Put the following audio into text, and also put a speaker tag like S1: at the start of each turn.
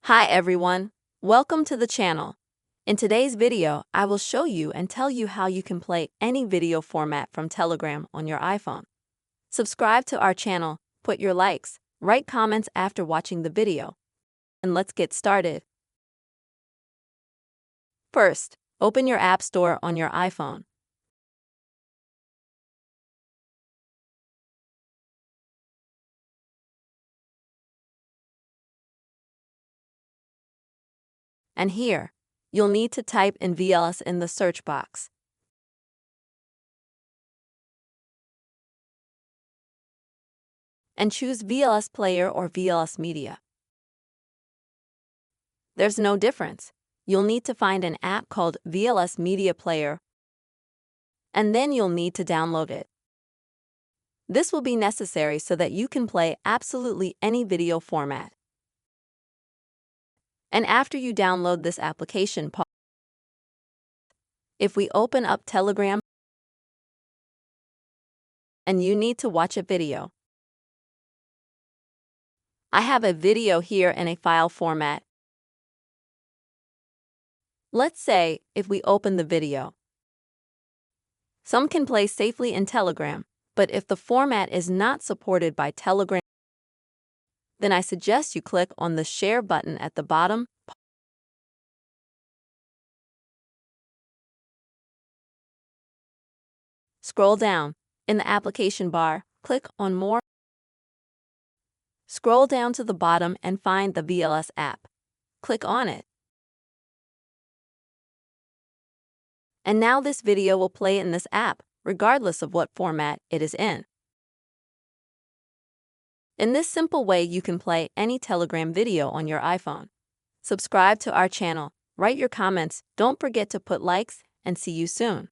S1: Hi everyone, welcome to the channel. In today's video, I will show you and tell you how you can play any video format from Telegram on your iPhone. Subscribe to our channel, put your likes, write comments after watching the video, and let's get started. First, open your App Store on your iPhone. And here, you'll need to type in VLS in the search box. And choose VLS Player or VLS Media. There's no difference. You'll need to find an app called VLS Media Player, and then you'll need to download it. This will be necessary so that you can play absolutely any video format. And after you download this application, if we open up Telegram and you need to watch a video, I have a video here in a file format. Let's say if we open the video. Some can play safely in Telegram, but if the format is not supported by Telegram, then I suggest you click on the Share button at the bottom. Scroll down. In the application bar, click on More. Scroll down to the bottom and find the VLS app. Click on it. And now this video will play in this app, regardless of what format it is in. In this simple way, you can play any Telegram video on your iPhone. Subscribe to our channel, write your comments, don't forget to put likes, and see you soon.